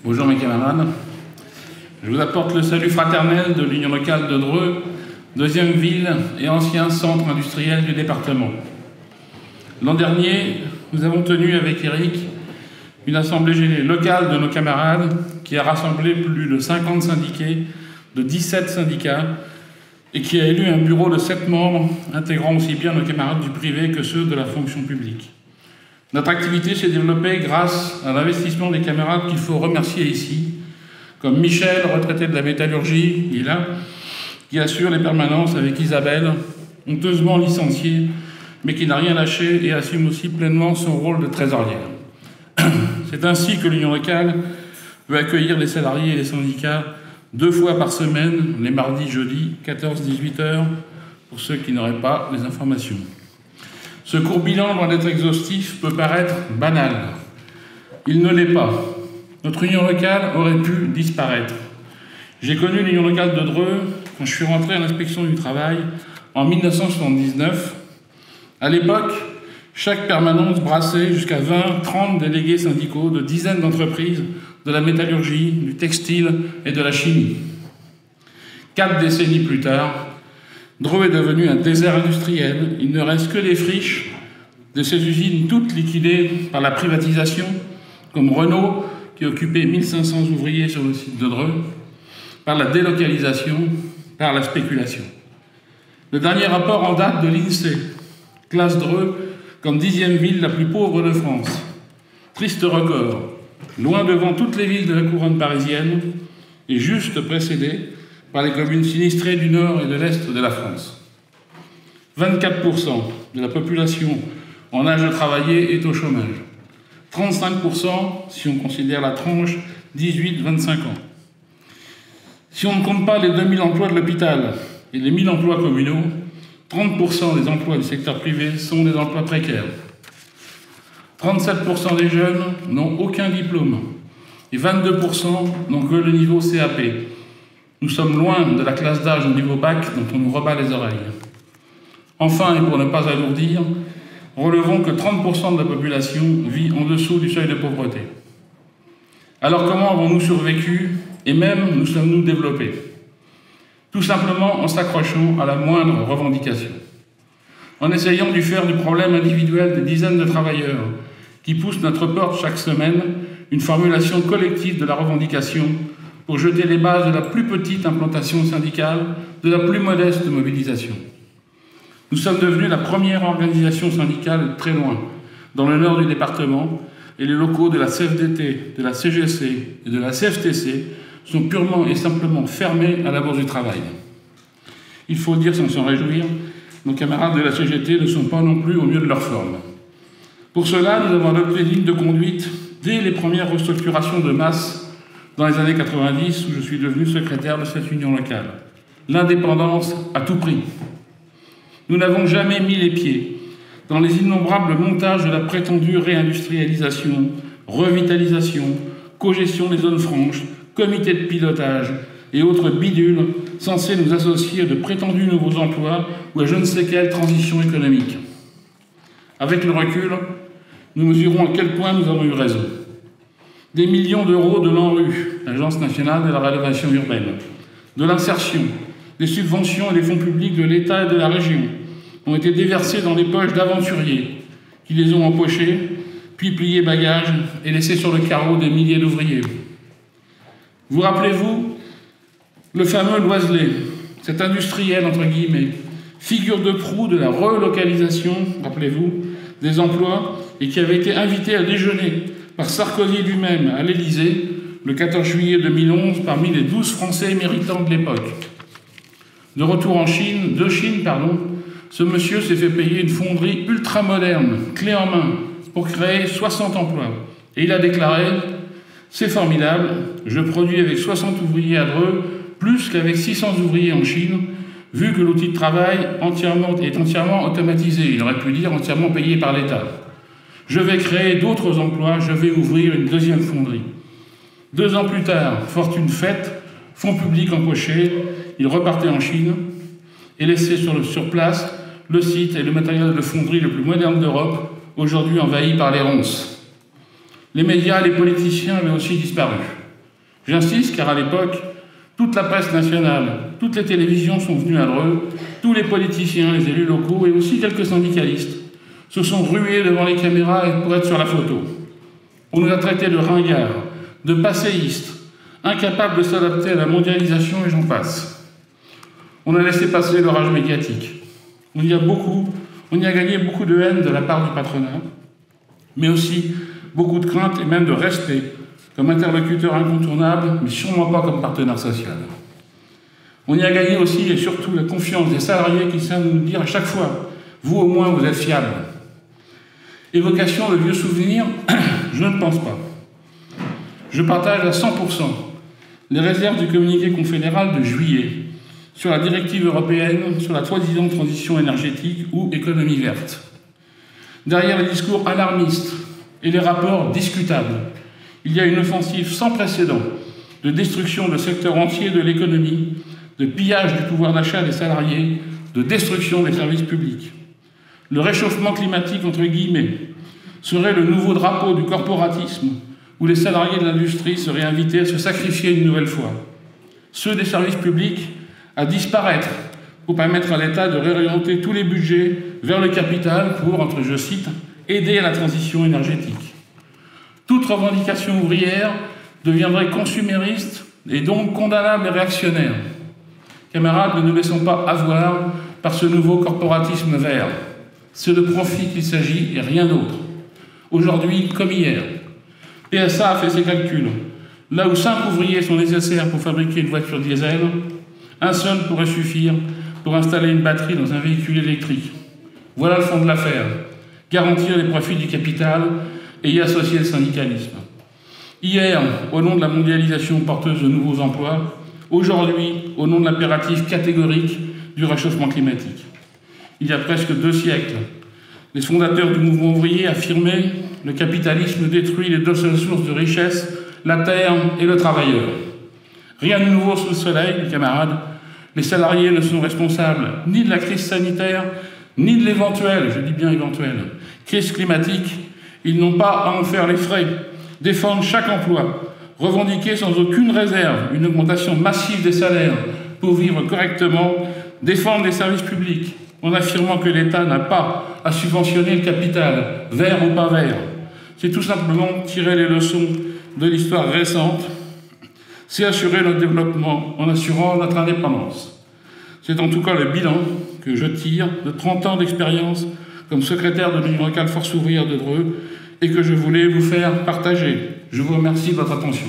Bonjour mes camarades. Je vous apporte le salut fraternel de l'Union locale de Dreux, deuxième ville et ancien centre industriel du département. L'an dernier, nous avons tenu avec Eric une assemblée locale de nos camarades qui a rassemblé plus de 50 syndiqués de 17 syndicats et qui a élu un bureau de 7 membres intégrant aussi bien nos camarades du privé que ceux de la fonction publique. Notre activité s'est développée grâce à l'investissement des camarades qu'il faut remercier ici, comme Michel, retraité de la métallurgie, il est là, qui assure les permanences avec Isabelle, honteusement licenciée, mais qui n'a rien lâché et assume aussi pleinement son rôle de trésorière. C'est ainsi que l'Union locale peut accueillir les salariés et les syndicats 2 fois par semaine, les mardis, jeudis, 14-18 heures, pour ceux qui n'auraient pas les informations. Ce court bilan, loin d'être exhaustif, peut paraître banal. Il ne l'est pas. Notre union locale aurait pu disparaître. J'ai connu l'union locale de Dreux quand je suis rentré à l'inspection du travail en 1979. À l'époque, chaque permanence brassait jusqu'à 20-30 délégués syndicaux de dizaines d'entreprises de la métallurgie, du textile et de la chimie. 4 décennies plus tard, Dreux est devenu un désert industriel. Il ne reste que les friches de ces usines, toutes liquidées par la privatisation, comme Renault, qui occupait 1500 ouvriers sur le site de Dreux, par la délocalisation, par la spéculation. Le dernier rapport en date de l'INSEE classe Dreux comme 10e ville la plus pauvre de France. Triste record, loin devant toutes les villes de la couronne parisienne et juste précédé par les communes sinistrées du nord et de l'est de la France. 24% de la population en âge de travailler est au chômage. 35% si on considère la tranche 18-25 ans. Si on ne compte pas les 2000 emplois de l'hôpital et les 1000 emplois communaux, 30% des emplois du secteur privé sont des emplois précaires. 37% des jeunes n'ont aucun diplôme et 22% n'ont que le niveau CAP. Nous sommes loin de la classe d'âge au niveau bac dont on nous rebat les oreilles. Enfin, et pour ne pas alourdir, relevons que 30% de la population vit en dessous du seuil de pauvreté. Alors comment avons-nous survécu et même nous sommes-nous développés? Tout simplement en s'accrochant à la moindre revendication. En essayant de faire du problème individuel des dizaines de travailleurs qui poussent notre porte chaque semaine une formulation collective de la revendication pour jeter les bases de la plus petite implantation syndicale, de la plus modeste mobilisation. Nous sommes devenus la première organisation syndicale très loin, dans le nord du département, et les locaux de la CFDT, de la CGC et de la CFTC sont purement et simplement fermés à la Bourse du Travail. Il faut dire sans s'en réjouir, nos camarades de la CGT ne sont pas non plus au mieux de leur forme. Pour cela, nous avons adopté une ligne de conduite dès les premières restructurations de masse dans les années 90, où je suis devenu secrétaire de cette union locale. L'indépendance à tout prix. Nous n'avons jamais mis les pieds dans les innombrables montages de la prétendue réindustrialisation, revitalisation, cogestion des zones franches, comités de pilotage et autres bidules censés nous associer à de prétendus nouveaux emplois ou à je ne sais quelle transition économique. Avec le recul, nous mesurons à quel point nous avons eu raison. Des millions d'euros de l'ANRU, l'Agence nationale de la rénovation urbaine, de l'insertion, des subventions et des fonds publics de l'État et de la région ont été déversés dans les poches d'aventuriers qui les ont empochés, puis pliés bagages et laissés sur le carreau des milliers d'ouvriers. Vous rappelez-vous le fameux Loiselet, cet industriel, entre guillemets, figure de proue de la relocalisation, rappelez-vous, des emplois, et qui avait été invité à déjeuner par Sarkozy lui-même à l'Élysée le 14 juillet 2011 parmi les 12 Français méritants de l'époque. De retour de Chine, ce monsieur s'est fait payer une fonderie ultra-moderne, clé en main, pour créer 60 emplois. Et il a déclaré « C'est formidable, je produis avec 60 ouvriers à Dreux, plus qu'avec 600 ouvriers en Chine, vu que l'outil de travail est entièrement automatisé. » Il aurait pu dire entièrement payé par l'État. Je vais créer d'autres emplois, je vais ouvrir une deuxième fonderie. 2 ans plus tard, fortune faite, fonds publics empochés, il repartait en Chine et laissait sur place le site et le matériel de fonderie le plus moderne d'Europe, aujourd'hui envahi par les ronces. Les médias et les politiciens avaient aussi disparu. J'insiste car à l'époque, toute la presse nationale, toutes les télévisions sont venues à Dreux, tous les politiciens, les élus locaux et aussi quelques syndicalistes se sont rués devant les caméras pour être sur la photo. On nous a traités de ringards, de passéistes, incapables de s'adapter à la mondialisation et j'en passe. On a laissé passer l'orage médiatique. On y a gagné beaucoup de haine de la part du patronat, mais aussi beaucoup de crainte et même de respect comme interlocuteur incontournable, mais sûrement pas comme partenaire social. On y a gagné aussi et surtout la confiance des salariés qui savent nous dire à chaque fois « vous au moins vous êtes fiables ». Évocation de vieux souvenirs, je ne pense pas. Je partage à 100% les réserves du communiqué confédéral de juillet sur la directive européenne sur la soi-disant transition énergétique ou économie verte. Derrière les discours alarmistes et les rapports discutables, il y a une offensive sans précédent de destruction de secteurs entiers de l'économie, de pillage du pouvoir d'achat des salariés, de destruction des services publics. Le réchauffement climatique, entre guillemets, serait le nouveau drapeau du corporatisme où les salariés de l'industrie seraient invités à se sacrifier une nouvelle fois. Ceux des services publics à disparaître pour permettre à l'État de réorienter tous les budgets vers le capital pour, entre je cite, aider à la transition énergétique. Toute revendication ouvrière deviendrait consumériste et donc condamnable et réactionnaire. Camarades, ne nous laissons pas avoir par ce nouveau corporatisme vert. C'est de profit qu'il s'agit et rien d'autre. Aujourd'hui comme hier, PSA a fait ses calculs. Là où 5 ouvriers sont nécessaires pour fabriquer une voiture diesel, un seul pourrait suffire pour installer une batterie dans un véhicule électrique. Voilà le fond de l'affaire. Garantir les profits du capital et y associer le syndicalisme. Hier, au nom de la mondialisation porteuse de nouveaux emplois, aujourd'hui, au nom de l'impératif catégorique du réchauffement climatique. Il y a presque 2 siècles, les fondateurs du mouvement ouvrier affirmaient « le capitalisme détruit les 2 seules sources de richesse, la terre et le travailleur ». Rien de nouveau sous le soleil, mes camarades. Les salariés ne sont responsables ni de la crise sanitaire, ni de l'éventuelle, je dis bien éventuelle, crise climatique. Ils n'ont pas à en faire les frais, défendre chaque emploi, revendiquer sans aucune réserve une augmentation massive des salaires pour vivre correctement, défendre les services publics en affirmant que l'État n'a pas à subventionner le capital, vert ou pas vert. C'est tout simplement tirer les leçons de l'histoire récente, c'est assurer notre développement en assurant notre indépendance. C'est en tout cas le bilan que je tire de 30 ans d'expérience comme secrétaire de l'Union locale Force ouvrière de Dreux et que je voulais vous faire partager. Je vous remercie de votre attention.